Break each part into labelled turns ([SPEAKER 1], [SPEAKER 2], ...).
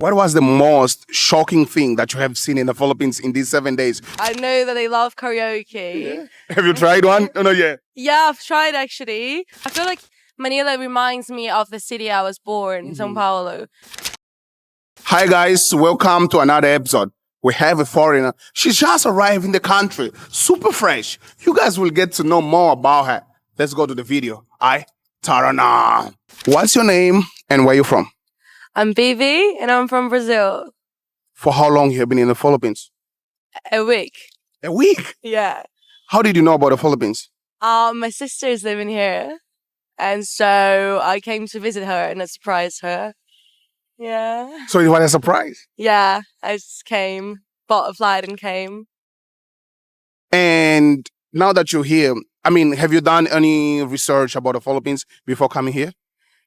[SPEAKER 1] What was the most shocking thing that you have seen in the Philippines in these 7 days?
[SPEAKER 2] I know that they love karaoke.
[SPEAKER 1] Yeah. Have you tried one? Oh, no, yeah.
[SPEAKER 2] Yeah, I've tried actually. I feel like Manila reminds me of the city I was born, São Paulo.
[SPEAKER 1] Hi guys, welcome to another episode. We have a foreigner. She just arrived in the country, super fresh. You guys will get to know more about her. Let's go to the video. Tarana. What's your name and where you from?
[SPEAKER 2] I'm Bibi and I'm from Brazil.
[SPEAKER 1] For how long you have been in the Philippines?
[SPEAKER 2] A week.
[SPEAKER 1] A week?
[SPEAKER 2] Yeah.
[SPEAKER 1] How did you know about the Philippines?
[SPEAKER 2] My sister's living here. And so I came to visit her and I surprised her. Yeah.
[SPEAKER 1] So it was a surprise?
[SPEAKER 2] Yeah, I just came, bought a flight and came.
[SPEAKER 1] And now that you're here, have you done any research about the Philippines before coming here?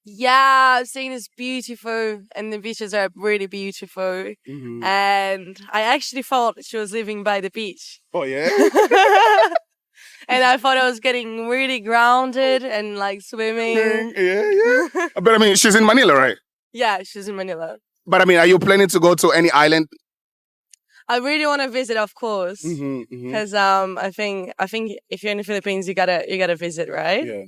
[SPEAKER 2] Yeah, I've seen it's beautiful and the beaches are really beautiful. And I actually thought she was living by the beach.
[SPEAKER 1] Oh, yeah?
[SPEAKER 2] And I thought I was getting really grounded and like swimming.
[SPEAKER 1] Yeah. But she's in Manila, right?
[SPEAKER 2] Yeah, she's in Manila.
[SPEAKER 1] But are you planning to go to any island?
[SPEAKER 2] I really want to visit, of course, because I think if you're in the Philippines, you gotta visit, right?
[SPEAKER 1] Yeah.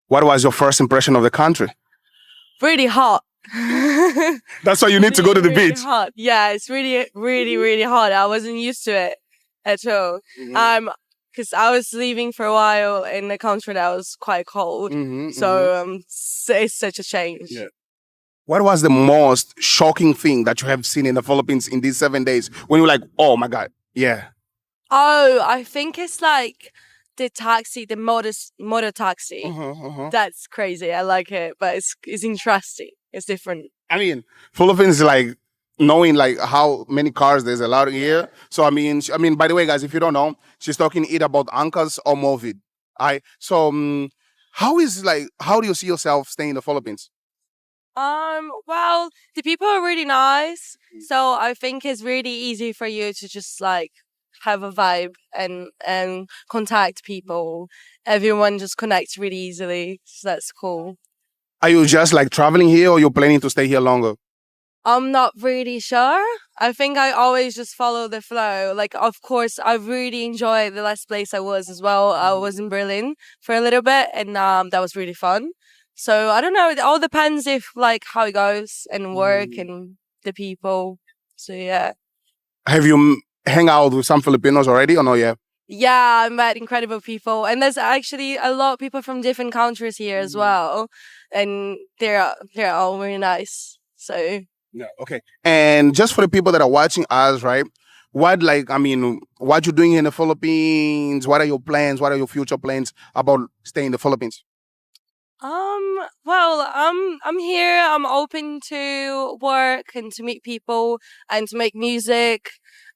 [SPEAKER 1] What was your first impression of the country?
[SPEAKER 2] Really hot.
[SPEAKER 1] That's why you need to go to the
[SPEAKER 2] really
[SPEAKER 1] beach.
[SPEAKER 2] Hot. Yeah, it's really hot. I wasn't used to it at all. Because I was living for a while in a country that was quite cold. So it's such a change.
[SPEAKER 1] Yeah. What was the most shocking thing that you have seen in the Philippines in these 7 days when you're like, oh my God, yeah?
[SPEAKER 2] Oh, I think it's like the taxi, the motor taxi. That's crazy. I like it, but it's interesting. It's different.
[SPEAKER 1] Philippines is like knowing like how many cars there's allowed here. So by the way, guys, if you don't know, she's talking either about uncles or Movid. How do you see yourself staying in the Philippines?
[SPEAKER 2] Well, the people are really nice. So I think it's really easy for you to just like have a vibe and contact people. Everyone just connects really easily. So that's cool.
[SPEAKER 1] Are you just like traveling here or you're planning to stay here longer?
[SPEAKER 2] I'm not really sure. I think I always just follow the flow. Like, of course, I really enjoyed the last place I was as well. I was in Berlin for a little bit and that was really fun. So I don't know. It all depends if like how it goes and work and the people. So yeah.
[SPEAKER 1] Have you hang out with some Filipinos already or not yet?
[SPEAKER 2] Yeah, I met incredible people, and there's actually a lot of people from different countries here as well, and they're all really nice. So
[SPEAKER 1] yeah, okay. And just for the people that are watching us, right? What you doing in the Philippines? What are your plans? What are your future plans about staying in the Philippines?
[SPEAKER 2] Well, I'm here. I'm open to work and to meet people and to make music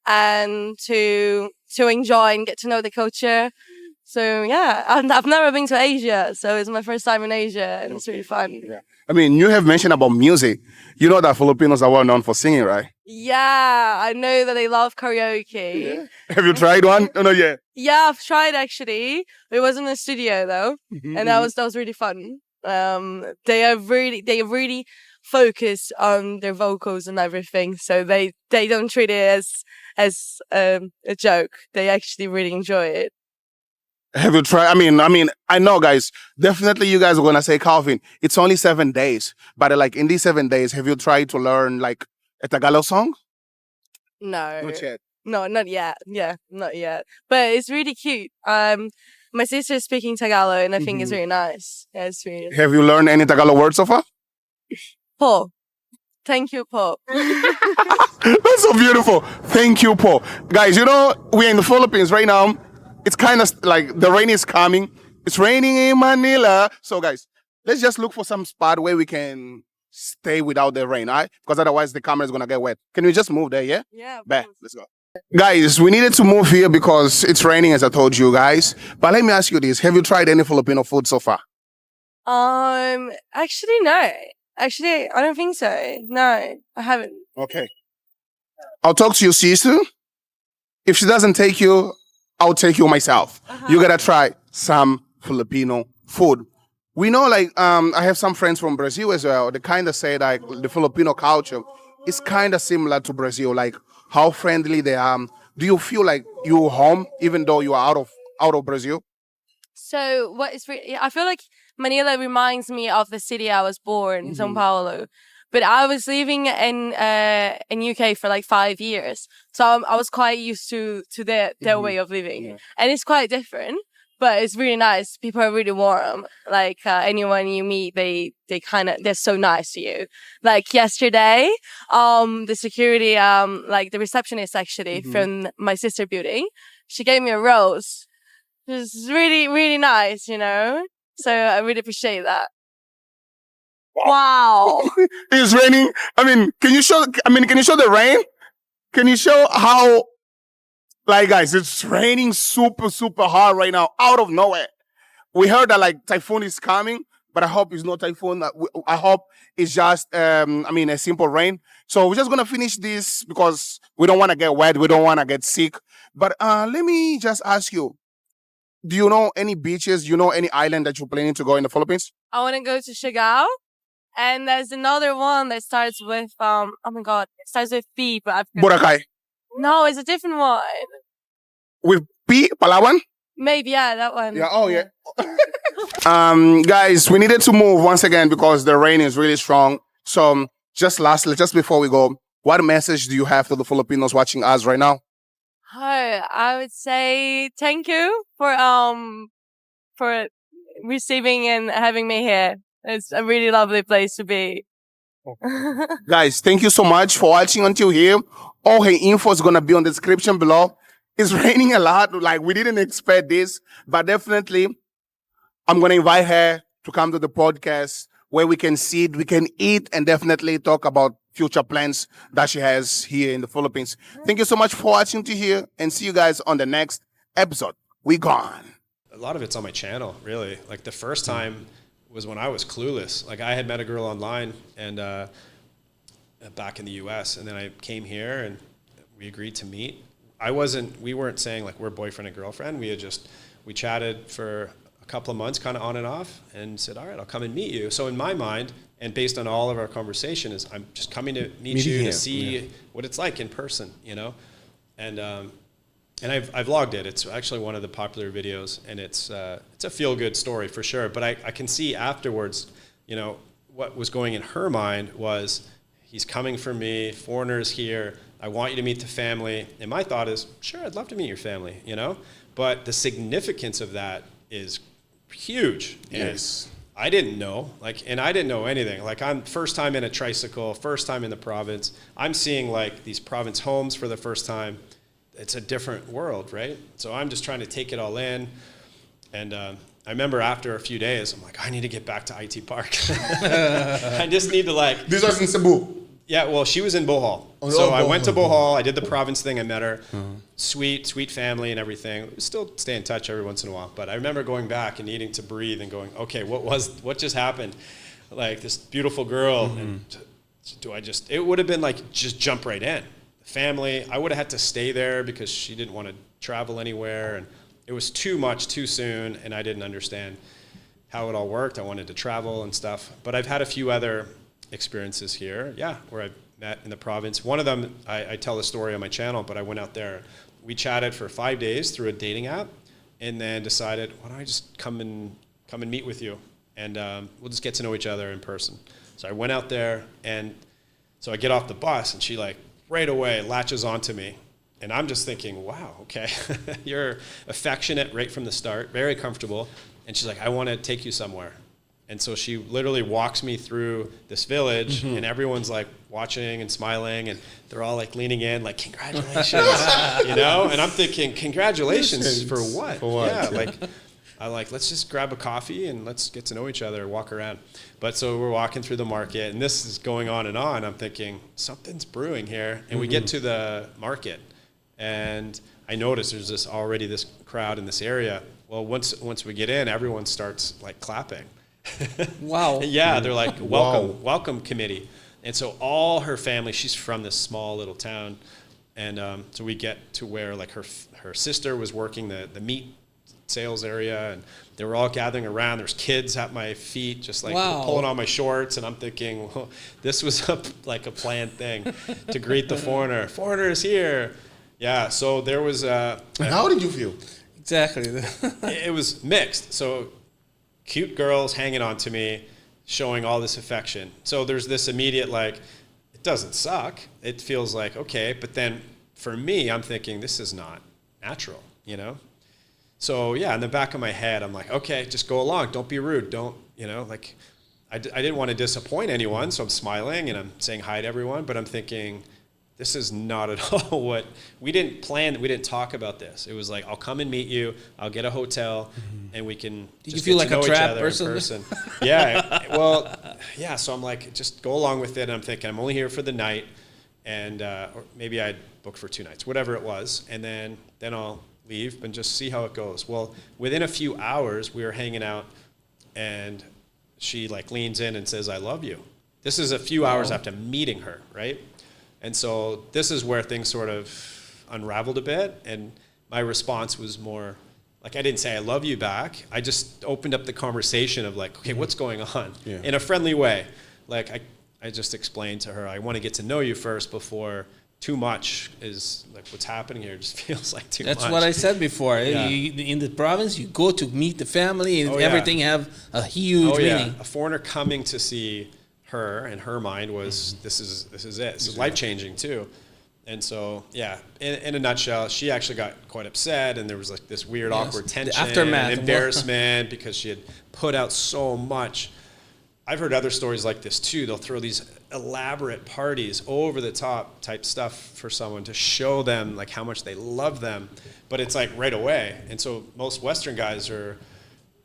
[SPEAKER 2] and to enjoy and get to know the culture. So yeah, I've never been to Asia, so it's my first time in Asia, and it's really fun.
[SPEAKER 1] Yeah. You have mentioned about music. You know that Filipinos are well known for singing, right?
[SPEAKER 2] Yeah, I know that they love karaoke.
[SPEAKER 1] Yeah. Have you tried one? Oh, no, yeah.
[SPEAKER 2] Yeah, I've tried actually. It was in the studio though, and that was really fun. They are really focused on their vocals and everything, so they don't treat it as a joke. They actually really enjoy it.
[SPEAKER 1] Have you tried? I know, guys. Definitely, you guys are gonna say, Calvin, it's only 7 days. But like in these 7 days, have you tried to learn like a Tagalog song?
[SPEAKER 2] No,
[SPEAKER 1] Not yet.
[SPEAKER 2] No, not yet. Yeah, not yet. But it's really cute. My sister is speaking Tagalog, and I think it's really nice. Yeah, it's really.
[SPEAKER 1] Have you learned any Tagalog words so far?
[SPEAKER 2] Po. Thank you, Po.
[SPEAKER 1] That's so beautiful. Thank you, Po. Guys, we're in the Philippines right now. It's kind of like the rain is coming. It's raining in Manila. So, guys, let's just look for some spot where we can stay without the rain, all right? Because otherwise the camera is going to get wet. Can we just move there, yeah?
[SPEAKER 2] Yeah.
[SPEAKER 1] Let's go. Guys, we needed to move here because it's raining, as I told you guys. But let me ask you this. Have you tried any Filipino food so far?
[SPEAKER 2] Actually, no. Actually, I don't think so. No, I haven't.
[SPEAKER 1] Okay. I'll talk to your sister. If she doesn't take you, I'll take you myself. You gotta try some Filipino food. We know, like, I have some friends from Brazil as well. They kind of say like the Filipino culture is kind of similar to Brazil, like how friendly they are. Do you feel like you're home even though you are out of Brazil?
[SPEAKER 2] So what is I feel like Manila reminds me of the city I was born, São Paulo. But I was living in UK for like 5 years, so I was quite used to their way of living, and it's quite different. But it's really nice. People are really warm. Like anyone you meet, they're so nice to you. Like yesterday, the security, like the receptionist actually from my sister building, she gave me a rose. It was really, really nice, you know? So I really appreciate that. Wow.
[SPEAKER 1] It's raining. I mean, can you show? I mean, can you show the rain? Can you show how? Like, guys, it's raining super hard right now, out of nowhere. We heard that like typhoon is coming, but I hope it's not typhoon. I hope it's just, I mean, a simple rain. So we're just gonna finish this because we don't want to get wet. We don't want to get sick. But let me just ask you: do you know any beaches? You know any island that you're planning to go in the Philippines?
[SPEAKER 2] I want to go to Siargao. And there's another one that starts with, oh my God, it starts with B, but I've
[SPEAKER 1] Boracay
[SPEAKER 2] No, it's a different one.
[SPEAKER 1] with P Palawan.
[SPEAKER 2] Maybe, yeah, that one.
[SPEAKER 1] Yeah. Oh, yeah. Guys, we needed to move once again because the rain is really strong. So, just lastly, just before we go, what message do you have to the Filipinos watching us right now?
[SPEAKER 2] Hi, I would say thank you for receiving and having me here. It's a really lovely place to be.
[SPEAKER 1] Guys, thank you so much for watching until here. All her info is gonna be on the description below. It's raining a lot. Like, we didn't expect this, but definitely I'm gonna invite her to come to the podcast where we can sit, we can eat, and definitely talk about future plans that she has here in the Philippines. Thank you so much for watching to here, and see you guys on the next episode. We gone.
[SPEAKER 3] A lot of it's on my channel, really. Like the first time was when I was clueless. Like I had met a girl online and back in the US, and then I came here and we agreed to meet. We weren't saying like we're boyfriend and girlfriend. We chatted for a couple of months, kind of on and off, and said, all right, I'll come and meet you. So in my mind, and based on all of our conversation, is I'm just coming to meet you to see what it's like in person, you know? And I vlogged it. It's actually one of the popular videos, and it's a feel-good story for sure. But I can see afterwards, you know, what was going in her mind was, he's coming for me, foreigners here, I want you to meet the family. And my thought is, sure, I'd love to meet your family, you know? But the significance of that is huge.
[SPEAKER 1] Yes.
[SPEAKER 3] And I didn't know, and I didn't know anything. Like, I'm first time in a tricycle, first time in the province. I'm seeing like these province homes for the first time. It's a different world, right? So I'm just trying to take it all in. And I remember after a few days, I'm like, I need to get back to IT Park. I just need to like...
[SPEAKER 1] This was in Cebu.
[SPEAKER 3] Yeah, well, she was in Bohol. I went to Bohol. I did the province thing. I met her. Sweet family and everything. We still stay in touch every once in a while. But I remember going back and needing to breathe and going, okay, what just happened? Like this beautiful girl. And it would have been like, just jump right in. Family, I would have had to stay there because she didn't want to travel anywhere. And it was too much too soon. And I didn't understand how it all worked. I wanted to travel and stuff. But I've had a few other experiences here, where I've met in the province. One of them, I tell the story on my channel, but I went out there. We chatted for 5 days through a dating app, and then decided, why don't I just come and meet with you, and we'll just get to know each other in person. So I went out there, and so I get off the bus, and she like right away latches onto me, and I'm just thinking, wow, okay, you're affectionate right from the start, very comfortable, and she's like, I want to take you somewhere. And so she literally walks me through this village, and everyone's like watching and smiling, and they're all like leaning in, like, congratulations, you know? And I'm thinking, congratulations for what? For what? Yeah, let's just grab a coffee and let's get to know each other, walk around. But so we're walking through the market, and this is going on and on. I'm thinking, something's brewing here. And we get to the market, and I notice there's already this crowd in this area. Well, once we get in, everyone starts like clapping.
[SPEAKER 4] Wow.
[SPEAKER 3] Yeah, they're like, welcome committee. And so all her family, she's from this small little town. And so we get to where like her sister was working the meat sales area, and they were all gathering around. There's kids at my feet, just like
[SPEAKER 4] Wow.
[SPEAKER 3] pulling on my shorts, and I'm thinking, well, this was like a planned thing to greet the foreigner. Foreigner is here. Yeah, so there was
[SPEAKER 5] How did you feel?
[SPEAKER 4] Exactly.
[SPEAKER 3] it was mixed. So cute girls hanging on to me, showing all this affection. So there's this immediate like, it doesn't suck. It feels like, okay. But then for me, I'm thinking, this is not natural, you know? So yeah, in the back of my head, I'm like, okay, just go along. Don't be rude. Don't, you know, like I didn't want to disappoint anyone. So I'm smiling and I'm saying hi to everyone, but I'm thinking, this is not at all what we didn't plan. We didn't talk about this. It was like, I'll come and meet you. I'll get a hotel, and we can.
[SPEAKER 4] Did
[SPEAKER 3] just
[SPEAKER 4] you feel
[SPEAKER 3] get
[SPEAKER 4] like
[SPEAKER 3] to know
[SPEAKER 4] a
[SPEAKER 3] each
[SPEAKER 4] trap
[SPEAKER 3] other in
[SPEAKER 4] person?
[SPEAKER 3] Yeah. Well, yeah. So I'm like, just go along with it. And I'm thinking, I'm only here for the night, and or maybe I'd booked for 2 nights, whatever it was, and then I'll leave and just see how it goes. Well, within a few hours, we were hanging out, and she like leans in and says, "I love you." This is a few hours after meeting her, right? And so this is where things sort of unraveled a bit. And my response was more like, I didn't say I love you back. I just opened up the conversation of like, okay, what's going on?
[SPEAKER 5] Yeah.
[SPEAKER 3] In a friendly way. Like I just explained to her, I want to get to know you first before too much is like what's happening here. It just feels like too much.
[SPEAKER 4] That's what I said before.
[SPEAKER 3] Yeah.
[SPEAKER 4] In the province, you go to meet the family, and
[SPEAKER 3] Oh, yeah.
[SPEAKER 4] everything have a huge meaning.
[SPEAKER 3] A foreigner coming to see her, in her mind was this is it. This is life changing too. And so in a nutshell, she actually got quite upset, and there was like this weird awkward
[SPEAKER 4] The
[SPEAKER 3] tension
[SPEAKER 4] aftermath.
[SPEAKER 3] and embarrassment because she had put out so much. I've heard other stories like this too. They'll throw these elaborate parties, over the top type stuff for someone to show them like how much they love them, but it's like right away. And so most Western guys are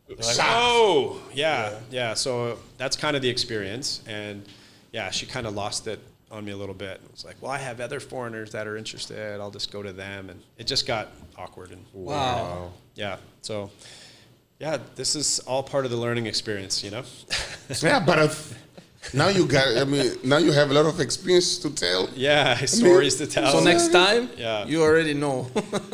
[SPEAKER 3] like, oh, yeah. So that's kind of the experience. And yeah, she kind of lost it on me a little bit. It was like, well, I have other foreigners that are interested. I'll just go to them. And it just got awkward. And
[SPEAKER 4] Wow.
[SPEAKER 3] yeah. So yeah, this is all part of the learning experience, you know?
[SPEAKER 5] Yeah, but now you have a lot of experience to tell.
[SPEAKER 3] Yeah, stories to tell.
[SPEAKER 4] So next time,
[SPEAKER 3] Yeah.
[SPEAKER 4] you already know.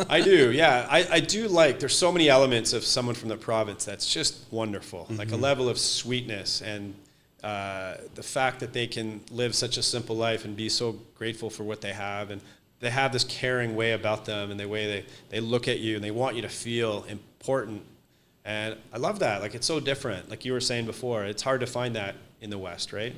[SPEAKER 3] I do, yeah. I do like, there's so many elements of someone from the province that's just wonderful. Like a level of sweetness and the fact that they can live such a simple life and be so grateful for what they have. And they have this caring way about them and the way they look at you and they want you to feel important. And I love that. Like, it's so different. Like you were saying before, it's hard to find that in the West, right?